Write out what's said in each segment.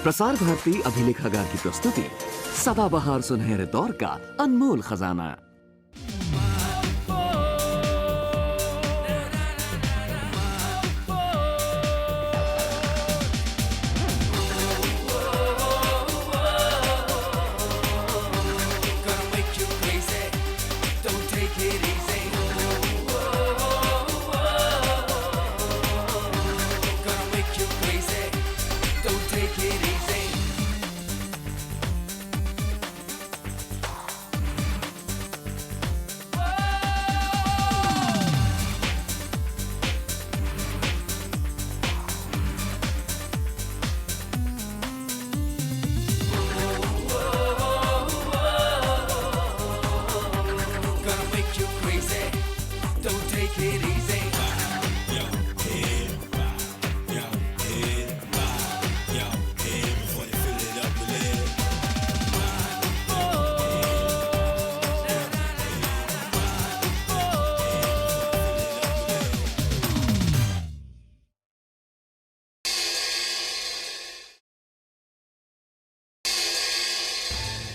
प्रसार भारती अभिलेखागार की प्रस्तुति सदाबहार सुनहरे दौर का अनमोल खजाना।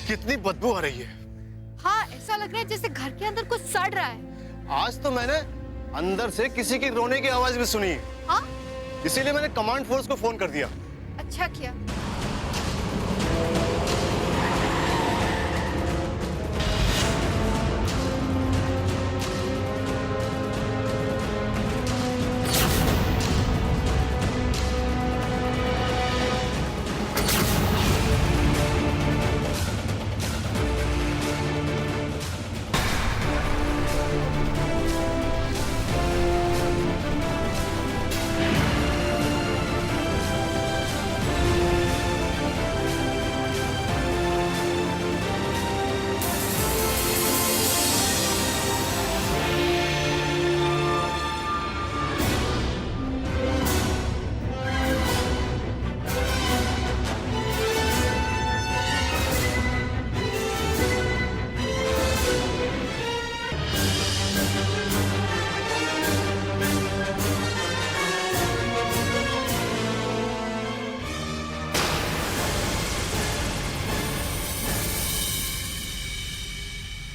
कितनी बदबू आ रही है। हाँ, ऐसा लग रहा है जैसे घर के अंदर कुछ सड़ रहा है। आज तो मैंने अंदर से किसी की रोने की आवाज भी सुनी। हाँ? इसीलिए मैंने कमांड फोर्स को फोन कर दिया। अच्छा किया।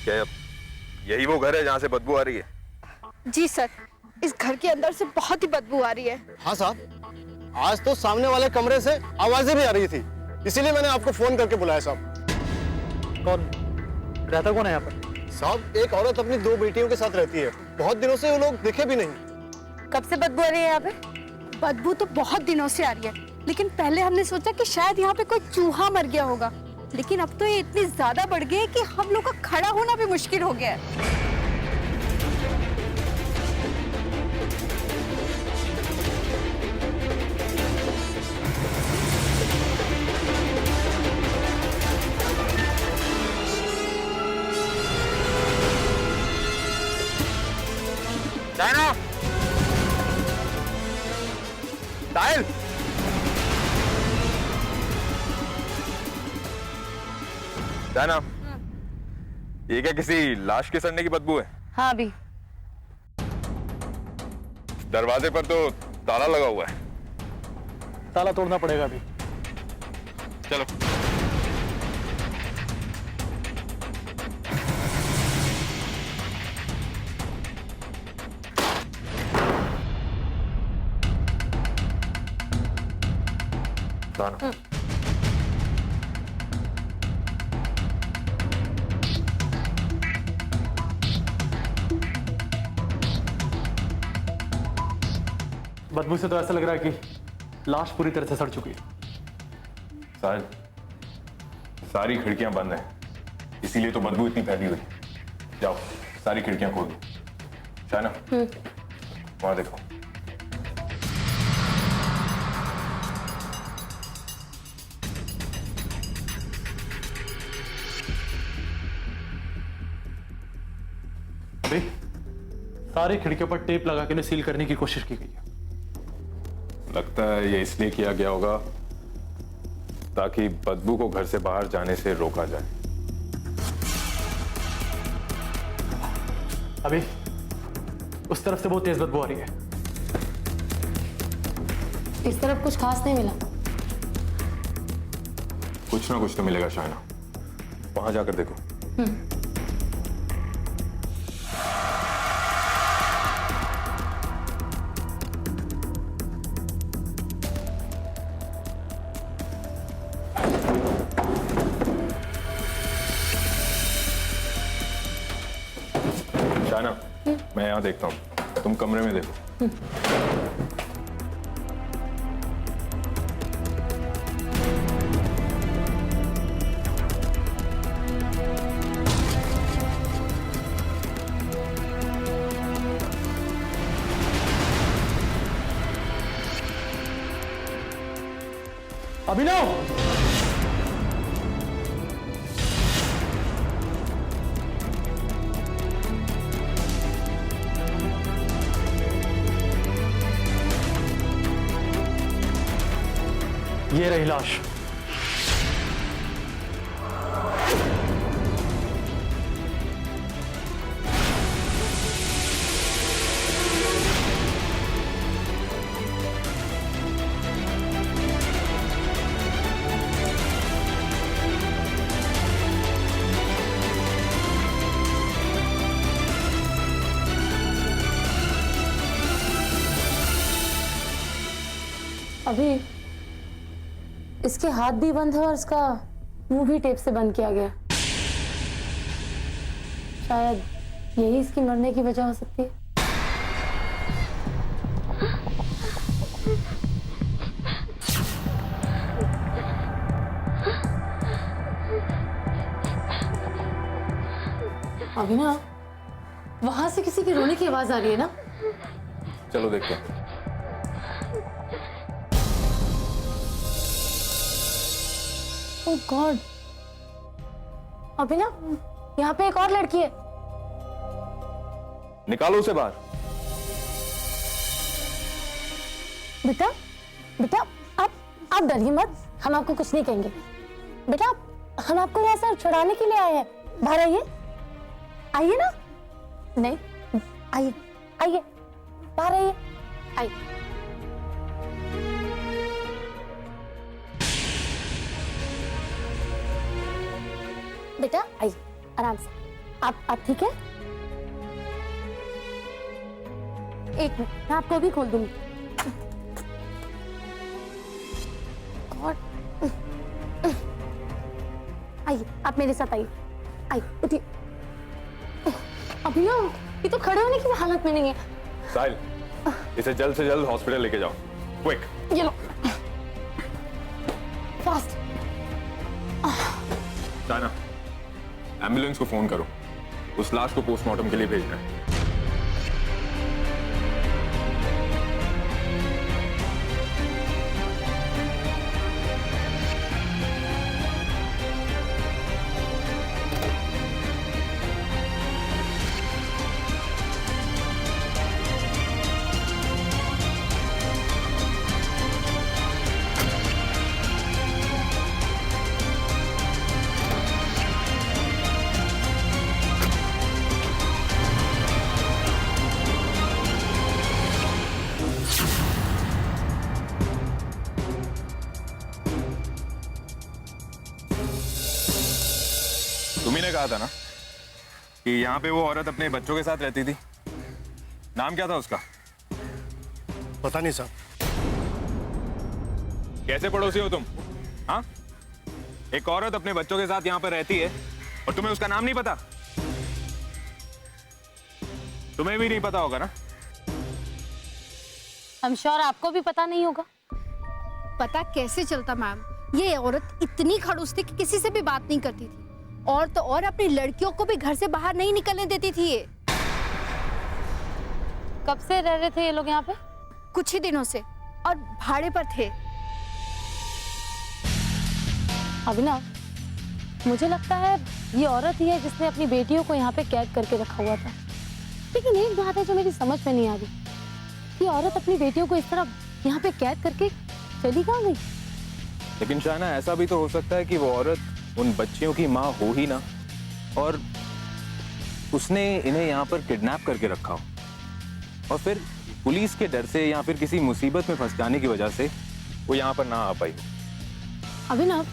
क्या यही वो घर है जहाँ से बदबू आ रही है? जी सर, इस घर के अंदर से बहुत ही बदबू आ रही है। हाँ साहब, आज तो सामने वाले कमरे से आवाजें भी आ रही थी, इसीलिए मैंने आपको फोन करके बुलाया साहब। कौन रहता कौन है यहाँ पर? साहब, एक औरत अपनी 2 बेटियों के साथ रहती है। बहुत दिनों से वो लोग दिखे भी नहीं। कब से बदबू आ रही है यहाँ पे? बदबू तो बहुत दिनों से आ रही है, लेकिन पहले हमने सोचा कि शायद यहाँ पे कोई चूहा मर गया होगा, लेकिन अब तो ये इतनी ज्यादा बढ़ गई है कि हम लोग का खड़ा होना भी मुश्किल हो गया है। Diana, dial. डायना, ये क्या किसी लाश के सड़ने की बदबू है? हाँ भी। दरवाजे पर तो ताला लगा हुआ है। ताला तोड़ना पड़ेगा अभी। चलो। डायना, बदबू से तो ऐसा लग रहा है कि लाश पूरी तरह से सड़ चुकी है। सारी खिड़कियां बंद हैं, इसीलिए तो बदबू इतनी फैली हुई। जाओ, सारी खिड़कियां खोल दो। शायना, वहां देखो। अभी सारी खिड़कियों पर टेप लगा के सील करने की कोशिश की गई है। लगता है ये इसलिए किया गया होगा ताकि बदबू को घर से बाहर जाने से रोका जाए। अभी उस तरफ से बहुत तेज बदबू आ रही है। इस तरफ कुछ खास नहीं मिला। कुछ ना कुछ तो मिलेगा शायना, वहां जाकर देखो। शायना, मैं यहाँ देखता हूँ, तुम कमरे में देखो। अभिनव, ये रही लाश। अभी इसके हाथ भी बंद है और इसका मुंह भी टेप से बंद किया गया। शायद यही इसकी मरने की वजह हो सकती है। अभी ना वहां से किसी की रोने की आवाज आ रही है ना। चलो देखते हैं। ओह गॉड, अभी ना यहाँ पे एक और लड़की है। निकालो उसे बाहर। बेटा बेटा आप डरिए मत, हम आपको कुछ नहीं कहेंगे। बेटा हम आपको यहाँ से छुड़ाने के लिए आए हैं। बाहर आइए, आइए ना। नहीं आइए आइए, बाहर आइए, आइए। बेटा आइए आराम से। आप ठीक है? एक मिनट, मैं आपको भी खोल दूंगी। आइए, आप मेरे साथ आइए। आइए, उठिए। अभी ना ये तो खड़े होने की हालत में नहीं है। साहिल, इसे जल्द से जल्द हॉस्पिटल लेके जाओ, क्विक। ये लो, फास्ट। शायना, एम्बुलेंस को फोन करो, उस लाश को पोस्टमार्टम के लिए भेजना है। तुम्ही ने कहा था ना कि यहाँ पे वो औरत अपने बच्चों के साथ रहती थी। नाम क्या था उसका? पता नहीं साहब। कैसे पड़ोसी हो तुम? हाँ, एक औरत अपने बच्चों के साथ यहाँ पर रहती है और तुम्हें उसका नाम नहीं पता? तुम्हें भी नहीं पता होगा ना? I'm sure आपको भी पता नहीं होगा। पता कैसे चलता मैम, ये औरत इतनी खड़ूस थी कि किसी से भी बात नहीं करती थी, और तो और अपनी लड़कियों को भी घर से बाहर नहीं निकलने देती थी ये। कब से रह रहे थे ये लोग यहाँ पे? कुछ ही दिनों से, और भाड़े पर थे। अभिनव, मुझे लगता है ये औरत ही है जिसने अपनी बेटियों को यहाँ पे कैद करके रखा हुआ था। लेकिन एक बात है जो मेरी समझ में नहीं आ रही, ये औरत अपनी बेटियों को इस तरह यहाँ पे कैद करके चली कहाँ गई? लेकिन शायना, ऐसा भी तो हो सकता है कि वो औरत उन बच्चियों की माँ हो ही ना, और उसने इन्हें यहाँ पर किडनैप करके रखा हो, और फिर पुलिस के डर से या फिर किसी मुसीबत में फंस जाने की वजह से वो यहाँ पर ना आ पाई। अभिनव,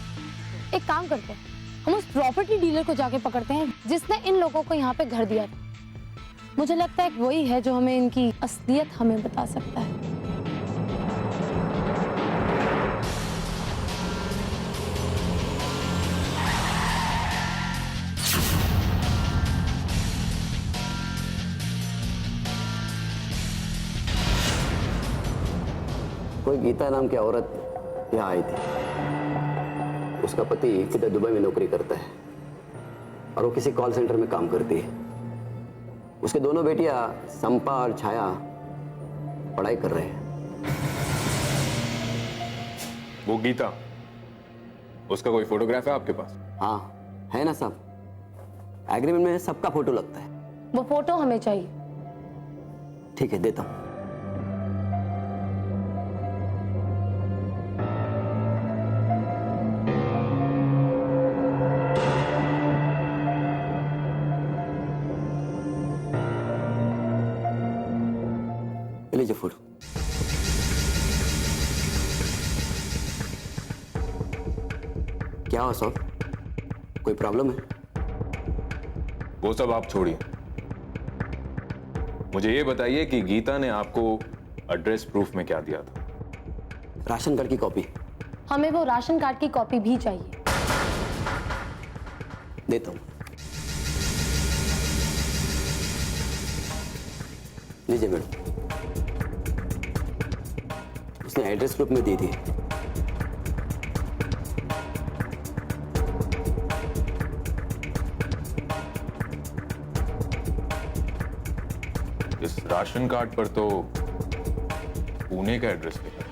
एक काम करते हैं, हम उस प्रॉपर्टी डीलर को जाके पकड़ते हैं जिसने इन लोगों को यहाँ पे घर दिया था। मुझे लगता है कि वही है जो हमें इनकी असलियत हमें बता सकता है। कोई गीता नाम की औरत यहाँ आई थी। उसका पति किधर दुबई में नौकरी करता है और वो किसी कॉल सेंटर में काम करती है। उसके दोनों बेटियां संपा और छाया पढ़ाई कर रहे हैं। वो गीता, उसका कोई फोटोग्राफ है आपके पास? हाँ है ना साहब, एग्रीमेंट में सबका फोटो लगता है। वो फोटो हमें चाहिए। ठीक है, देता हूँ। लीजिए फोटो। क्या हुआ साहब, कोई प्रॉब्लम है? वो सब आप छोड़िए, मुझे ये बताइए कि गीता ने आपको एड्रेस प्रूफ में क्या दिया था? राशन कार्ड की कॉपी। हमें वो राशन कार्ड की कॉपी भी चाहिए। देता हूं। लीजिए मैडम, उसने एड्रेस प्रूफ में दी थी। इस राशन कार्ड पर तो पुणे का एड्रेस लिखा है।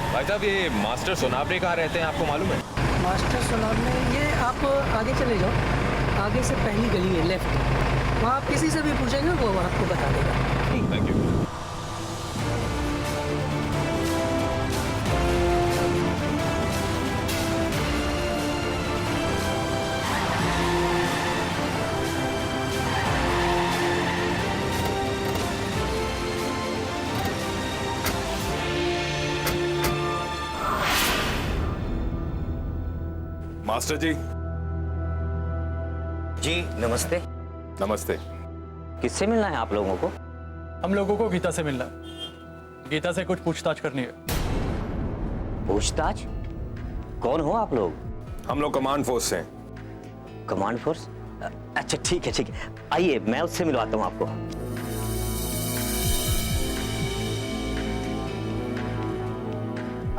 भाई साहब, ये मास्टर सोनावरे कहाँ रहते हैं, आपको मालूम है? मास्टर सलाम में ये आप आगे चले जाओ, आगे से पहली गली है लेफ्ट, वहाँ आप किसी से भी पूछेंगे वो आपको बता देगा। Thank you. मास्टर जी। जी नमस्ते। नमस्ते। किससे मिलना है आप लोगों को? हम लोगों को गीता से मिलना है। गीता से कुछ पूछताछ करनी है। पूछताछ? कौन हो आप लोग? हम लोग कमांड फोर्स से हैं। Command force? अच्छा ठीक है ठीक है, आइए मैं उससे मिलवाता हूँ आपको।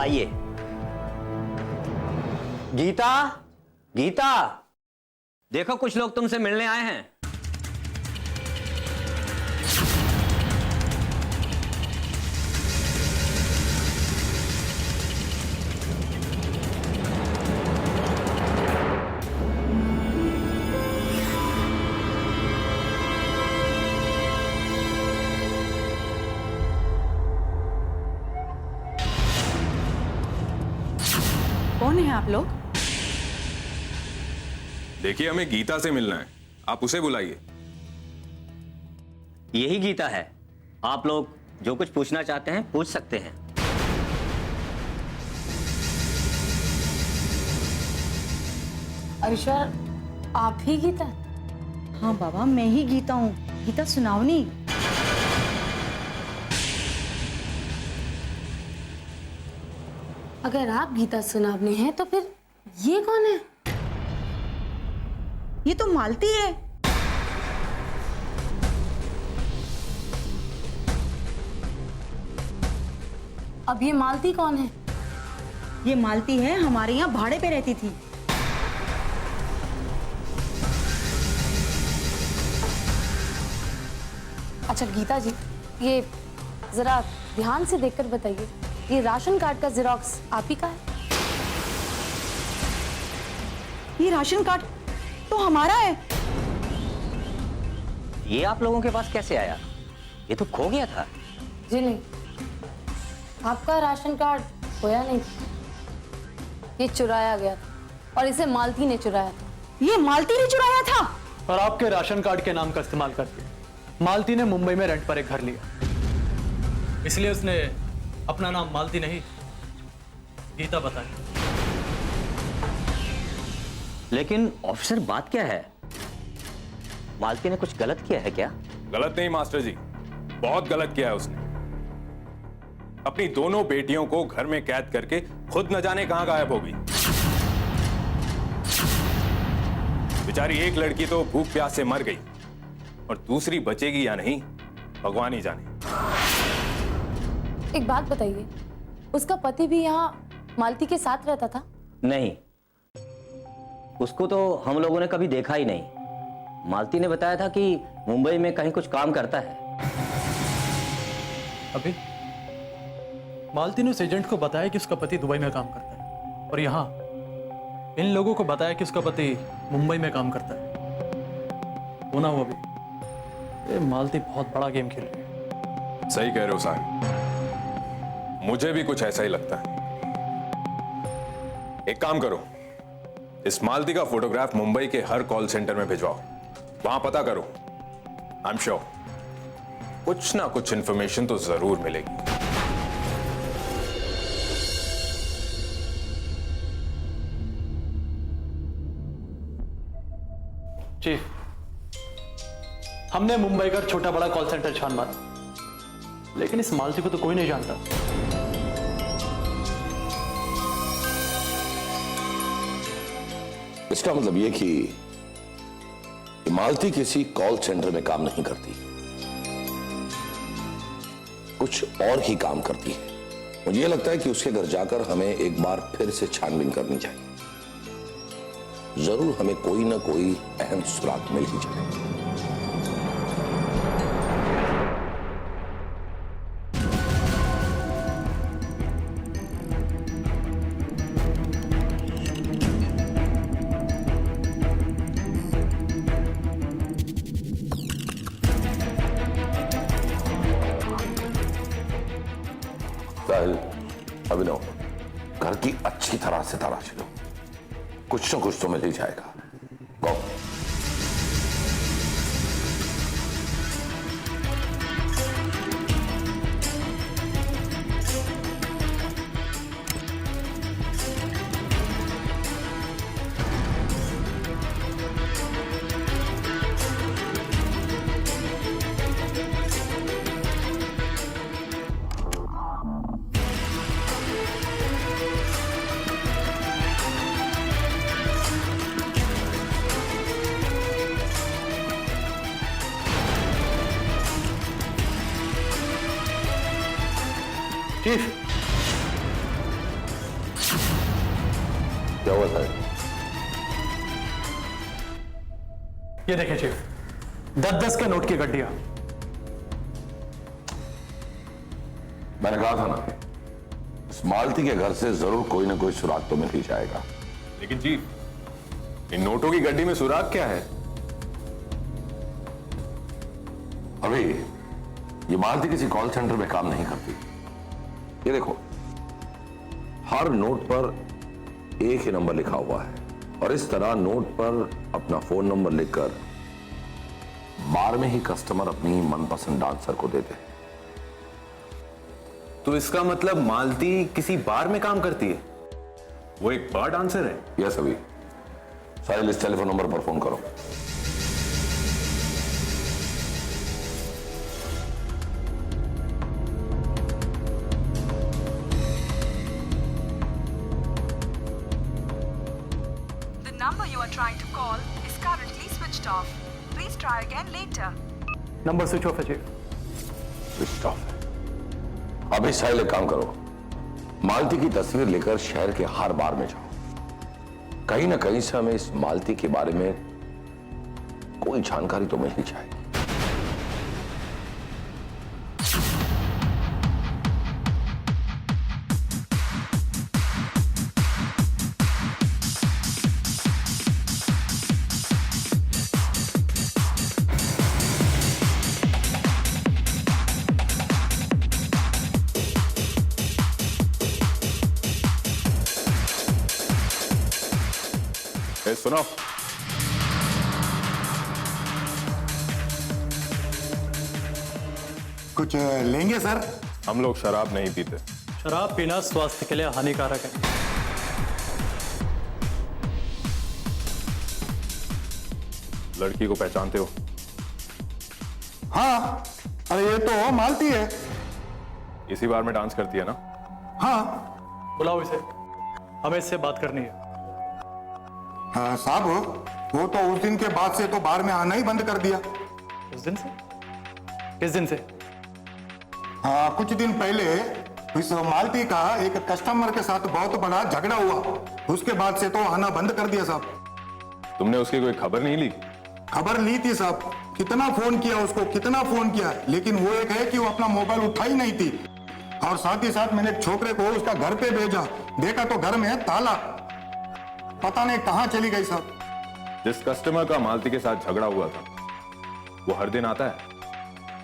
आइए। गीता, गीता, देखो कुछ लोग तुमसे मिलने आए हैं। कौन है आप लोग? देखिए, हमें गीता से मिलना है, आप उसे बुलाइए। यही गीता है। आप लोग जो कुछ पूछना चाहते हैं पूछ सकते हैं। अविश्वा, आप ही गीता? हाँ बाबा, मैं ही गीता हूँ, गीता सुनावनी। अगर आप गीता सुनावनी हैं तो फिर ये कौन है? ये तो मालती है। अब ये मालती कौन है? ये मालती है, हमारे यहाँ भाड़े पे रहती थी। अच्छा गीता जी, ये जरा ध्यान से देखकर बताइए, ये राशन कार्ड का जेरॉक्स आप ही का है? ये राशन कार्ड तो हमारा है। ये आप लोगों के पास कैसे आया? ये तो खो गया था। जी नहीं, आपका राशन कार्ड खोया नहीं, ये चुराया गया था और इसे मालती ने चुराया था। ये मालती ने चुराया था? और आपके राशन कार्ड के नाम का इस्तेमाल करके मालती ने मुंबई में रेंट पर एक घर लिया, इसलिए उसने अपना नाम मालती नहीं गीता बताया। लेकिन ऑफिसर बात क्या है? मालती ने कुछ गलत किया है क्या? गलत नहीं मास्टर जी, बहुत गलत किया है उसने। अपनी दोनों बेटियों को घर में कैद करके खुद न जाने कहां गायब हो गई। बेचारी एक लड़की तो भूख प्यास से मर गई और दूसरी बचेगी या नहीं भगवान ही जाने। एक बात बताइए, उसका पति भी यहाँ मालती के साथ रहता था? नहीं, उसको तो हम लोगों ने कभी देखा ही नहीं। मालती ने बताया था कि मुंबई में कहीं कुछ काम करता है। अभी मालती ने उस एजेंट को बताया कि उसका पति दुबई में काम करता है और यहाँ इन लोगों को बताया कि उसका पति मुंबई में काम करता है। होना हुआ भी ये मालती बहुत बड़ा गेम खेल रही है। सही कह रहे हो साहब, मुझे भी कुछ ऐसा ही लगता है। एक काम करो, इस मालती का फोटोग्राफ मुंबई के हर कॉल सेंटर में भिजवाओ, वहां पता करो। आई एम श्योर कुछ ना कुछ इंफॉर्मेशन तो जरूर मिलेगी। चीफ, हमने मुंबई का छोटा बड़ा कॉल सेंटर छान मारा, लेकिन इस मालती को तो कोई नहीं जानता। इसका मतलब ये कि मालती किसी कॉल सेंटर में काम नहीं करती, कुछ और ही काम करती है। मुझे लगता है कि उसके घर जाकर हमें एक बार फिर से छानबीन करनी चाहिए। जरूर हमें कोई ना कोई अहम सुराग मिल ही जाए। अभिनव, घर की अच्छी तरह से तलाश लो, कुछ न कुछ तो मिल ही जाएगा। गो। चीफ, क्या हुआ था? ये देखिए चीफ, 10-10 के नोट की गड्डियां। मैंने कहा था ना, इस मालती के घर से जरूर कोई ना कोई सुराग तो मिल ही जाएगा। लेकिन चीफ, इन नोटों की गड्डी में सुराग क्या है? अभी ये मालती किसी कॉल सेंटर में काम नहीं करती। ये देखो, हर नोट पर एक ही नंबर लिखा हुआ है और इस तरह नोट पर अपना फोन नंबर लिखकर बार में ही कस्टमर अपनी मनपसंद डांसर को देते हैं। तो इसका मतलब मालती किसी बार में काम करती है? वो एक बार डांसर है? यस अभी। साहिल, इस टेलीफोन नंबर पर फोन करो। नंबर स्विच ऑफ है चीफ। स्विच ऑफ है। अभी साहिल, एक काम करो, मालती की तस्वीर लेकर शहर के हर बार में जाओ। कहीं ना कहीं से हमें इस मालती के बारे में कोई जानकारी तो मिल ही जाएगी। सुनो, कुछ लेंगे सर? हम लोग शराब नहीं पीते। शराब पीना स्वास्थ्य के लिए हानिकारक है। लड़की को पहचानते हो? हाँ, अरे ये तो मालती है। इसी बार में डांस करती है ना? हाँ। बुलाओ इसे, हमें इससे बात करनी है। हाँ साहब, वो तो उस दिन के बाद से तो बार में आना ही बंद कर दिया। उस दिन से? किस दिन से? हाँ, कुछ दिन पहले इस मालती का एक कस्टमर के साथ बहुत बड़ा झगड़ा हुआ, उसके बाद से तो आना बंद कर दिया साहब। तुमने उसकी कोई खबर नहीं ली? खबर ली थी साहब, कितना फोन किया उसको, कितना फोन किया, लेकिन वो एक है कि वो अपना मोबाइल उठा ही नहीं थी। और साथ ही साथ मैंने एक छोकरे को उसका घर पे भेजा, देखा तो घर में ताला, पता नहीं कहां चली गई साहब। जिस कस्टमर का मालती के साथ झगड़ा हुआ था, वो हर दिन आता है?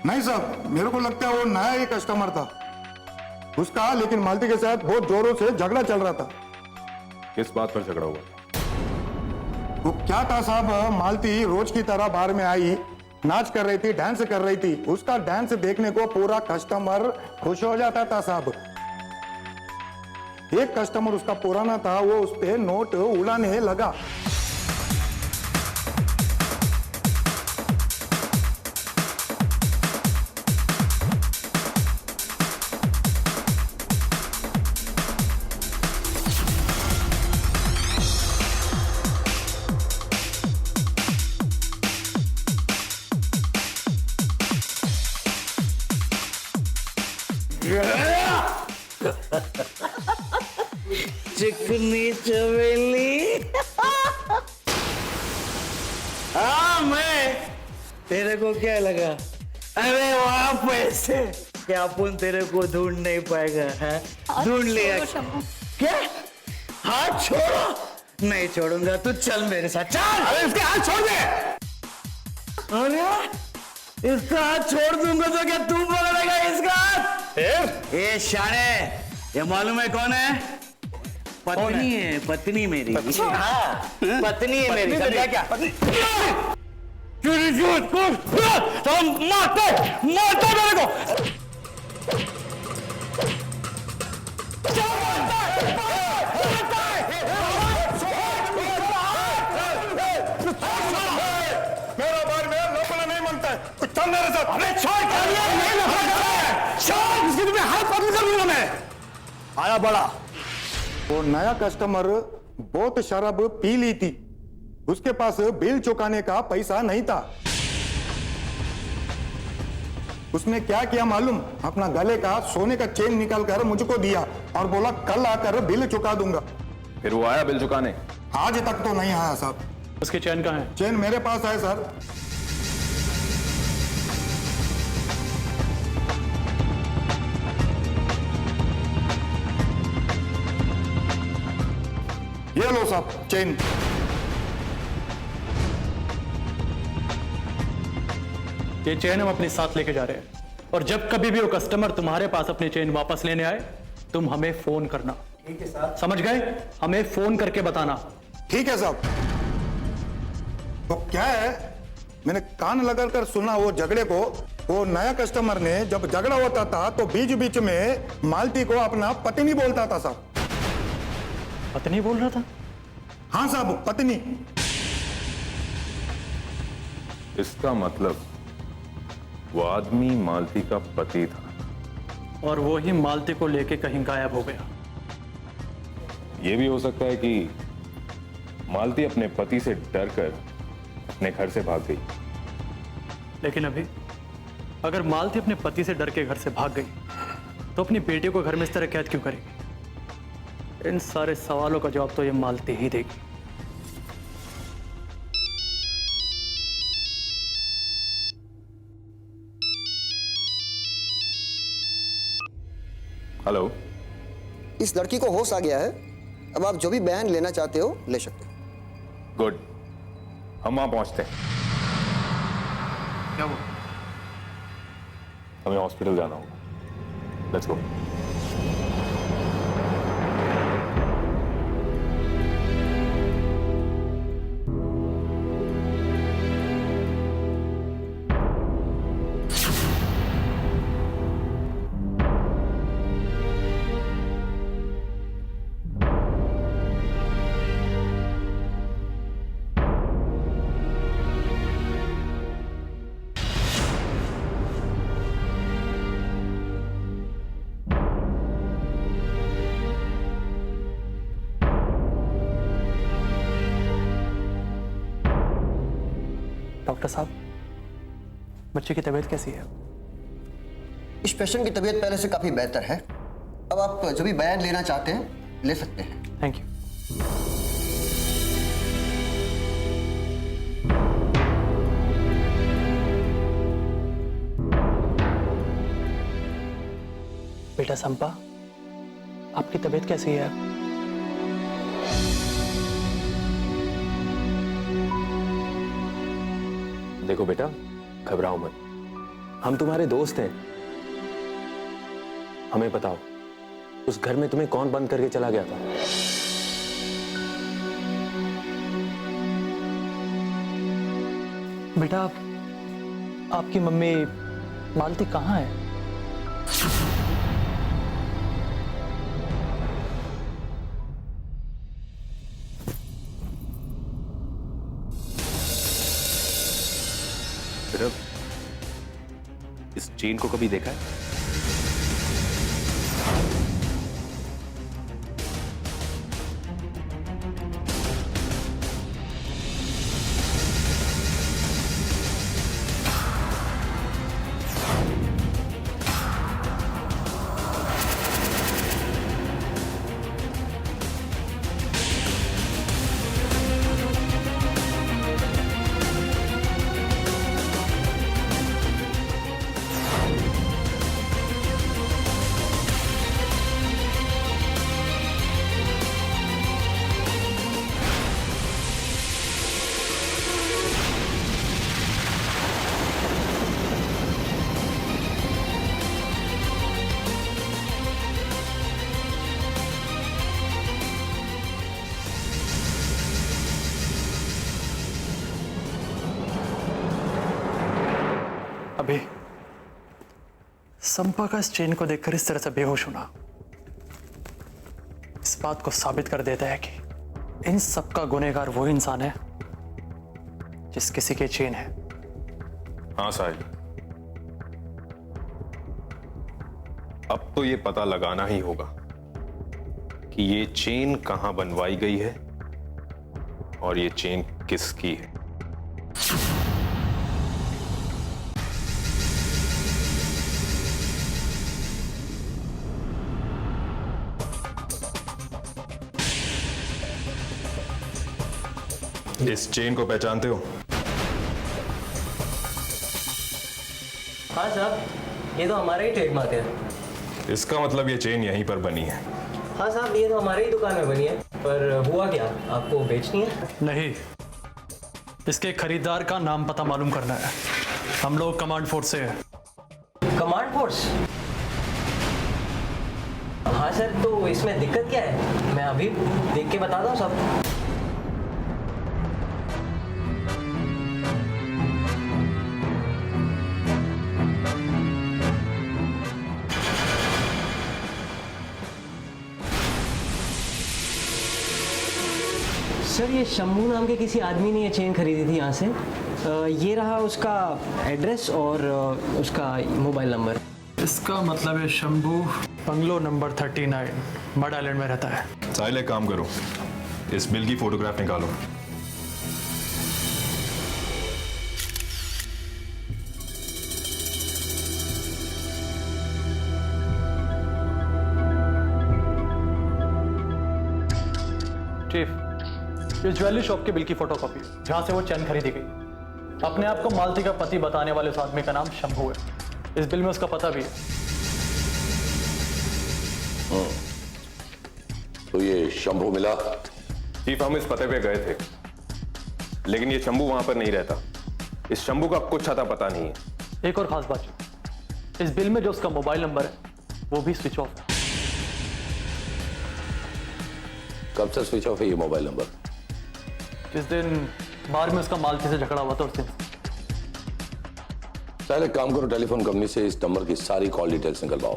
नहीं साहब, मेरे को लगता है वो नया ही कस्टमर था उसका, लेकिन मालती के साथ बहुत जोरों से झगड़ा चल रहा था। किस बात पर झगड़ा हुआ? वो क्या था साहब, मालती रोज की तरह बार में आई, नाच कर रही थी, डांस कर रही थी। उसका डांस देखने को पूरा कस्टमर खुश हो जाता था साहब। एक कस्टमर उसका पुराना था, वो उस पे नोट उड़ाने लगा। चिकनी चमेली। हाँ, मैं तेरे को क्या लगा? अरे वहां पैसे क्या अपन तेरे को ढूंढ नहीं पाएगा है? ढूंढ लिया क्या? हाथ छोड़ो। नहीं छोड़ूंगा, तू चल मेरे साथ, चल। अरे इसके हाथ छोड़ दे। अरे इसका हाथ छोड़ दूंगा तो क्या तू पकड़ेगा इसका हाथ? ये शाने, ये मालूम है कौन है? पत्नी है, पत्नी मेरी। हाँ, पत्नी है मेरी। समझा क्या? मारते मेरे को। मेरा भाई मेरा लपड़ा नहीं मानता है, कुछ चल मेरे साथ। अबे छोड़, इसकी तुम्हें हाथ पकड़ कर दूंगा मैं। आया बड़ा। वो नया कस्टमर बहुत शराब पी ली थी, उसके पास बिल चुकाने का पैसा नहीं था। उसने क्या किया मालूम? अपना गले का सोने का चेन निकाल कर मुझको दिया और बोला कल आकर बिल चुका दूंगा। फिर वो आया बिल चुकाने? आज तक तो नहीं आया साहब। उसकी चेन कहाँ है? चेन मेरे पास है सर। ये लो साहब चेन। ये चेन हम अपने साथ लेके जा रहे हैं, और जब कभी भी वो कस्टमर तुम्हारे पास अपनी चेन वापस लेने आए, तुम हमें फोन करना। ठीक है साहब। समझ गए? हमें फोन करके बताना। ठीक है साहब। तो क्या है, मैंने कान लगाकर सुना वो झगड़े को। वो नया कस्टमर ने जब झगड़ा होता था तो बीच बीच में मालती को अपना पत्नी बोलता था साहब। पत्नी बोल रहा था? हाँ साहब, पत्नी। इसका मतलब वो आदमी मालती का पति था, और वो ही मालती को लेके कहीं गायब हो गया। ये भी हो सकता है कि मालती अपने पति से डरकर अपने घर से भाग गई। लेकिन अभी अगर मालती अपने पति से डर के घर से भाग गई, तो अपनी बेटी को घर में इस तरह कैद क्यों करेगी? इन सारे सवालों का जवाब तो ये मालती ही देगी। हेलो। इस लड़की को होश आ गया है, अब आप जो भी बयान लेना चाहते हो ले सकते हो। गुड, हम वहां पहुंचते हैं। क्या वो? हमें हॉस्पिटल जाना होगा। Let's go. डॉक्टर साहब, बच्चे की तबीयत कैसी है? इस पेशेंट की तबीयत पहले से काफी बेहतर है। अब आप जो भी बयान लेना चाहते हैं ले सकते हैं। Thank you. बेटा संपा, आपकी तबीयत कैसी है? देखो बेटा, घबराओ मत, हम तुम्हारे दोस्त हैं। हमें बताओ, उस घर में तुम्हें कौन बंद करके चला गया था? बेटा, आपकी मम्मी मालती कहाँ है? बेटा, इस चेन को कभी देखा है? अभी संपा का इस चेन को देखकर इस तरह से बेहोश होना इस बात को साबित कर देता है कि इन सब का गुनहगार वो इंसान है जिस किसी के चेन है। हाँ साहिल, अब तो ये पता लगाना ही होगा कि ये चेन कहां बनवाई गई है और ये चेन किसकी है। इस चेन को पहचानते हो? हाँ साहब, ये तो हमारा ही ट्रेडमार्क है। इसका मतलब ये चेन यहीं पर बनी है? हाँ साहब, ये तो हमारी ही दुकान में बनी है। पर हुआ क्या, आपको बेचनी है? नहीं, इसके खरीदार का नाम पता मालूम करना है। हम लोग कमांड फोर्स से हैं। Command force? हाँ सर, तो इसमें दिक्कत क्या है? मैं अभी देख के बताता हूँ सब। सर, ये शंभू नाम के किसी आदमी ने ये चेन खरीदी थी यहाँ से। ये रहा उसका एड्रेस और उसका मोबाइल नंबर। इसका मतलब है Shambhu bungalow number 39 mud island में रहता है। साहिल, एक काम करो, इस बिल की फोटोग्राफ निकालो। चीफ, ये ज्वेलरी शॉप के बिल की फोटोकॉपी है जहां से वो चैन खरीदी गई। अपने आप को मालती का पति बताने वाले उस आदमी का नाम शंभू है। इस बिल में उसका पता भी है। तो ये शंभू मिला? चीफ, हम इस पते पे गए थे, लेकिन ये शंभू वहां पर नहीं रहता। इस शंभू का कुछ अता पता नहीं है। एक और खास बात, इस बिल में जो उसका मोबाइल नंबर है वो भी स्विच ऑफ है। कब से स्विच ऑफ है ये मोबाइल नंबर? जिस दिन बार में उसका मालती से झगड़ा हुआ था उस दिन। पहले काम करो, टेलीफोन कंपनी से इस नंबर की सारी कॉल डिटेल्स निकलवाओ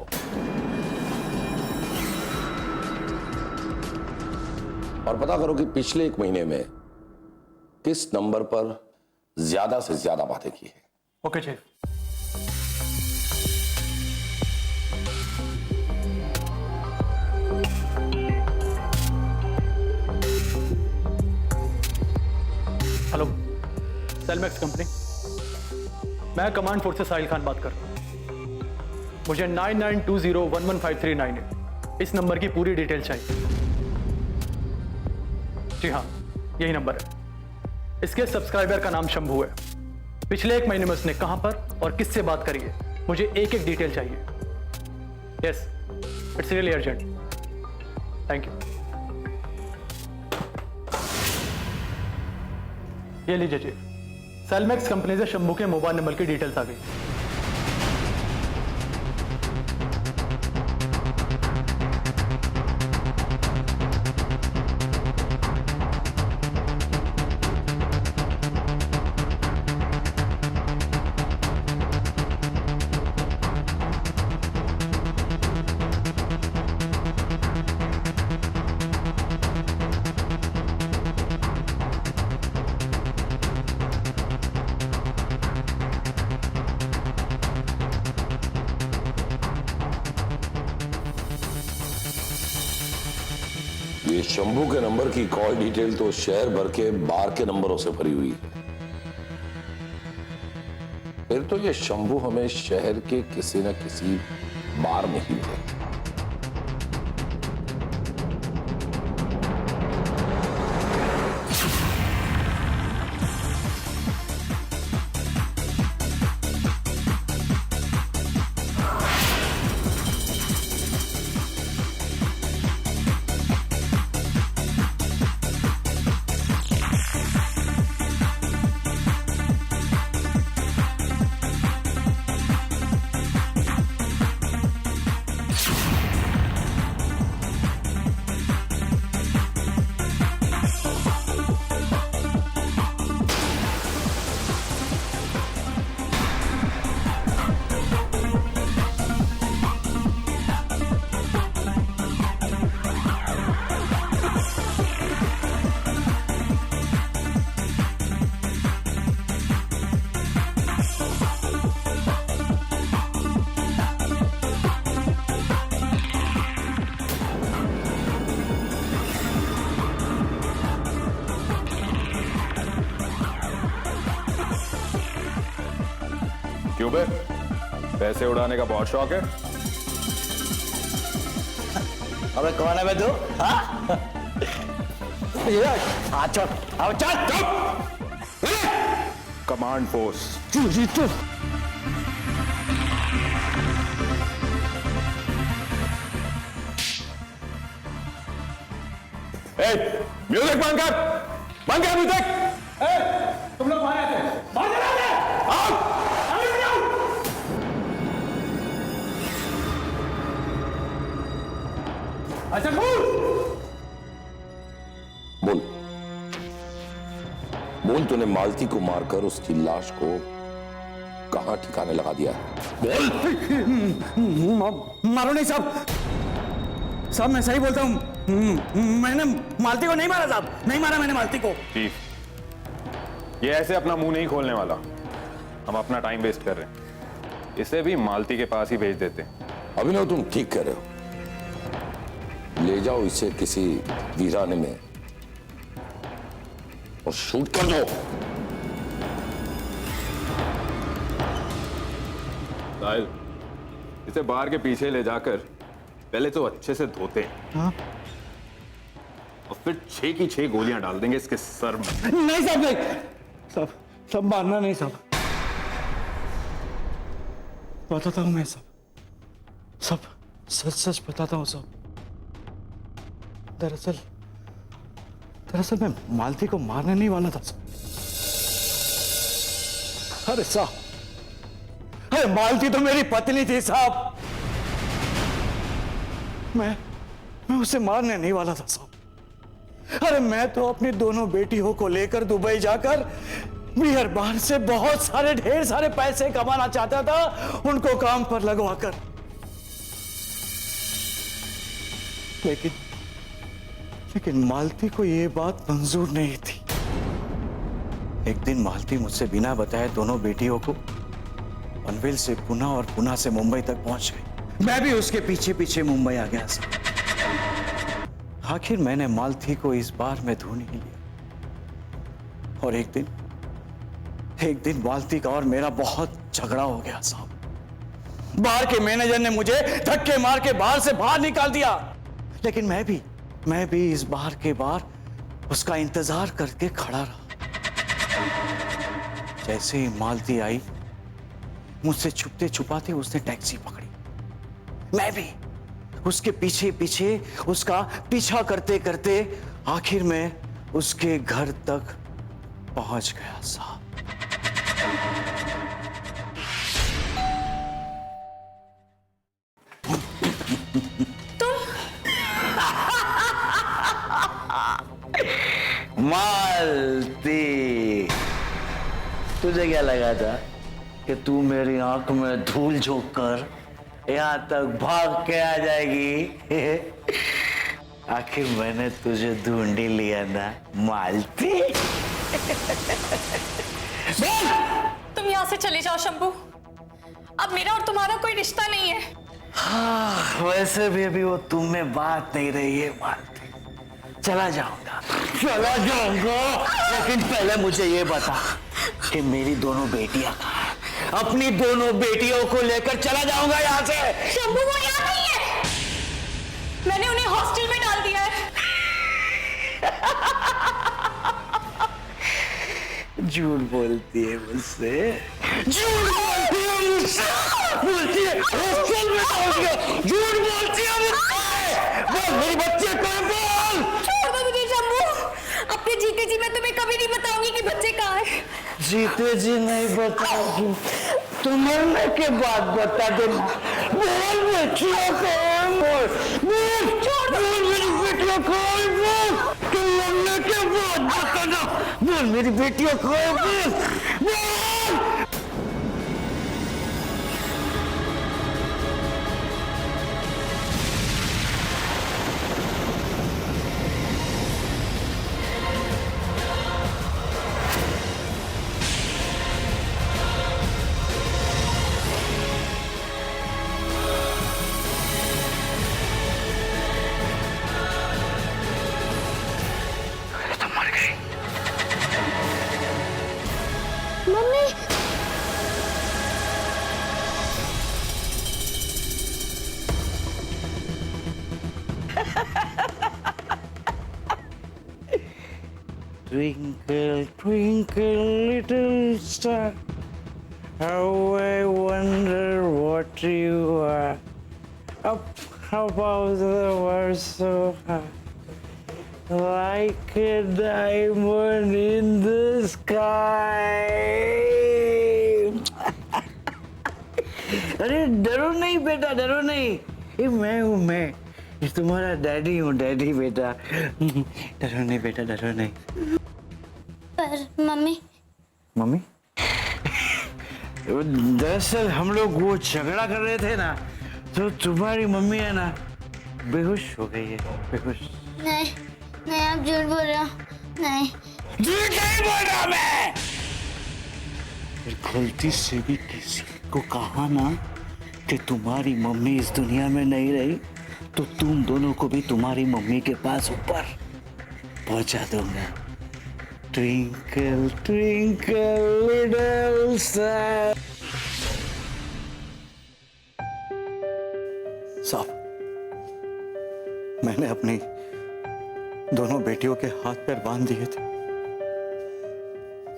और पता करो कि पिछले 1 महीने में किस नंबर पर ज्यादा से ज्यादा बातें की है। Okay chief. Hello, Cellmax company. मैं कमांड फोर्स से साहिल खान बात कर रहा हूँ। मुझे 9920115398 इस नंबर की पूरी डिटेल चाहिए। जी हाँ, यही नंबर है। इसके सब्सक्राइबर का नाम शंभू है। पिछले 1 महीने में उसने कहां पर और किससे बात करी है, मुझे एक एक डिटेल चाहिए। Yes, it's really urgent. Thank you. ये लीजिए जी, सेलमैक्स कंपनी से शंभू के मोबाइल नंबर की डिटेल्स आ गई। ये शंभू के नंबर की कॉल डिटेल तो शहर भर के बार के नंबरों से भरी हुई है। फिर तो ये शंभू हमें शहर के किसी न किसी बार में ही मिले। क्यों बे, पैसे उड़ाने का बहुत शौक है? अबे कौन है बे तू? हाँ चल, अब चल। Command force. जी तू। म्यूजिक बंद कर, बंद कर म्यूजिक। तुम लोग बाहर आते, बाहर चले आओ। अच्छा बोल बोल, तूने मालती को मारकर उसकी लाश को कहां ठिकाने लगा दिया है? बोल। मारो नहीं साहब, साहब मैं सही बोलता हूँ। मैंने मालती को नहीं मारा साहब, नहीं मारा मैंने मालती को। चीफ, ये ऐसे अपना मुंह नहीं खोलने वाला। हम अपना टाइम वेस्ट कर रहे हैं, इसे भी मालती के पास ही भेज देते हैं। अभिनव, तुम ठीक कह रहे हो। ले जाओ इसे किसी वीराने में और शूट कर दो। साहिल, इसे बार के पीछे ले जाकर पहले तो अच्छे से धोते हैं। हाँ? और फिर 6 की 6 गोलियां डाल देंगे इसके सर में। नहीं साहब, नहीं साहब, सब मारना नहीं साहब। बताता हूँ मैं सब सच सच बताता हूँ सब। दरअसल मैं मालती को मारने नहीं वाला था साहब। अरे साहब, अरे मालती तो मेरी पत्नी थी साहब। मैं उसे मारने नहीं वाला था साहब। अरे मैं तो अपनी दोनों बेटियों को लेकर दुबई जाकर बियर बार से बहुत सारे ढेर सारे पैसे कमाना चाहता था, उनको काम पर लगवाकर। लेकिन मालती को यह बात मंजूर नहीं थी। एक दिन मालती मुझसे बिना बताए दोनों बेटियों को पनवेल से पुणे और पुणे से मुंबई तक पहुंच गई। मैं भी उसके पीछे पीछे मुंबई आ गया साहब। आखिर मैंने मालती को इस बार में ढूंढ ही लिया और एक एक दिन मालती का और मेरा बहुत झगड़ा हो गया साहब। बाहर के मैनेजर ने मुझे धक्के मार के बाहर से बाहर निकाल दिया, लेकिन मैं भी इस बार के बार उसका इंतजार करके खड़ा रहा। जैसे ही मालती आई, मुझसे छुपते छुपाते उसने टैक्सी पकड़ी। मैं भी उसके पीछे पीछे उसका पीछा करते करते आखिर में उसके घर तक पहुंच गया साहब। मालती, तुझे क्या लगा था कि तू मेरी आंख में धूल झोंक कर यहां तक भाग के आ जाएगी? आखिर मैंने तुझे ढूंढ ही लिया ना मालती। तुम यहाँ से चले जाओ शंभू, अब मेरा और तुम्हारा कोई रिश्ता नहीं है। हाँ, वैसे भी अभी वो तुम में बात नहीं रही है मालती। चला जाऊंगा, लेकिन पहले मुझे ये बता कि मेरी दोनों बेटियां कहाँ हैं? अपनी दोनों बेटियों को लेकर चला जाऊंगा यहाँ से। शंभू वो यहाँ नहीं है, मैंने उन्हें हॉस्टल में डाल दिया है। झूठ बोलती है मुझसे, झूठ बोलती है मुझसे, बोलती है हॉस्टल में डाल दिया, झूठ बोलती है मुझसे। बोल मेरी बच्चे को बोल। छोड़ दो मुझे शंभू, अपने जीते जी मैं तुम्हें कभी नहीं बताऊंगी कि बच्चे कहाँ हैं। जीते जी नहीं बताओगी तो मरने के बाद बता देना। बोल बेटियों को बोल, बोल मेरी बेटियों को बोल, तुम मरने के बाद बताना। बोल मेरी बेटियों को बोल, बोल। Twinkle, twinkle, little star, how I wonder what you are. Up above the world so high, like a diamond in the sky. अरे डरो नहीं बेटा, डरो नहीं, ये मैं हूँ, मैं ये तुम्हारा डैडी हूँ, डैडी बेटा। डरो नहीं बेटा, डरो नहीं। पर मम्मी मम्मी दरअसल हम लोग वो झगड़ा कर रहे थे ना, तो तुम्हारी मम्मी है ना बेहोश हो गई है, बेहोश। नहीं नहीं, आप झूठ बोल रहे हो। नहीं झूठ नहीं बोल रहा मैं। गलती से भी किसी को कहा ना कि तुम्हारी मम्मी इस दुनिया में नहीं रही, तो तुम दोनों को भी तुम्हारी मम्मी के पास ऊपर पहुंचा दूंगा। Twinkle, twinkle, little star. साहब, मैंने अपनी दोनों बेटियों के हाथ पैर बांध दिए थे,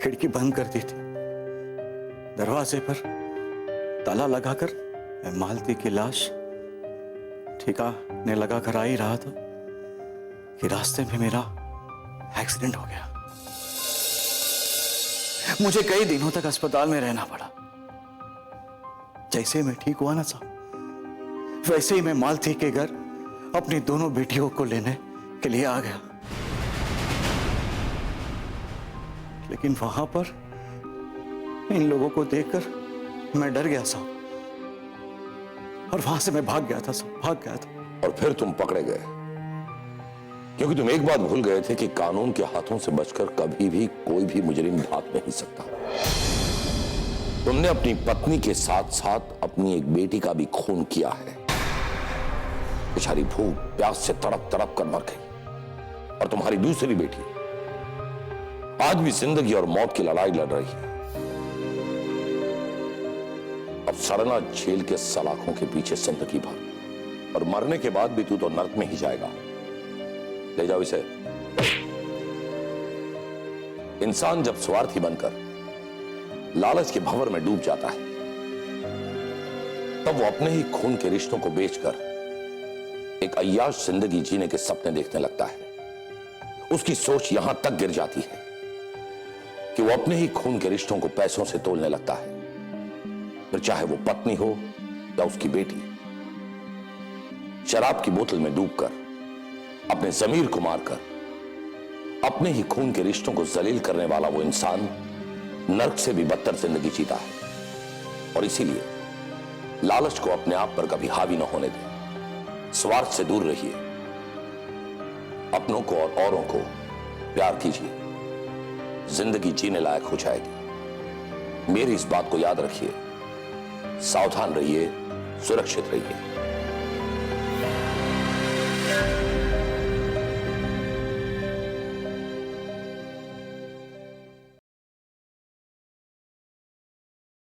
खिड़की बंद कर दी थी, दरवाजे पर ताला लगाकर मैं मालती की लाश ठिकाने लगाकर आ ही रहा था कि रास्ते में मेरा एक्सीडेंट हो गया। मुझे कई दिनों तक अस्पताल में रहना पड़ा। जैसे मैं ठीक हुआ ना साहब, वैसे ही मैं मालती के घर अपनी दोनों बेटियों को लेने के लिए आ गया। लेकिन वहां पर इन लोगों को देखकर मैं डर गया साहब, और वहां से मैं भाग गया था साहब, भाग गया था। और फिर तुम पकड़े गए, क्योंकि तुम एक बात भूल गए थे कि कानून के हाथों से बचकर कभी भी कोई भी मुजरिम भाग नहीं सकता। तुमने अपनी पत्नी के साथ साथ अपनी एक बेटी का भी खून किया है। बेचारी भूख प्यास से तड़प तड़प कर मर गई, और तुम्हारी दूसरी बेटी आज भी जिंदगी और मौत की लड़ाई लड़ रही है। सड़ना झेल के सलाखों के पीछे जिंदगी भर, और मरने के बाद भी तू तो नर्क में ही जाएगा। ले जाओ इसे। इंसान जब स्वार्थी बनकर लालच के भंवर में डूब जाता है, तब वो अपने ही खून के रिश्तों को बेचकर एक अय्याश जिंदगी जीने के सपने देखने लगता है। उसकी सोच यहां तक गिर जाती है कि वो अपने ही खून के रिश्तों को पैसों से तोलने लगता है, फिर चाहे वो पत्नी हो या उसकी बेटी। शराब की बोतल में डूबकर, अपने जमीर को मारकर, अपने ही खून के रिश्तों को जलील करने वाला वो इंसान नर्क से भी बदतर जिंदगी जीता है। और इसीलिए लालच को अपने आप पर कभी हावी न होने दें। स्वार्थ से दूर रहिए, अपनों को और औरों को प्यार कीजिए, जिंदगी जीने लायक हो जाएगी। मेरी इस बात को याद रखिए, सावधान रहिए, सुरक्षित रहिए।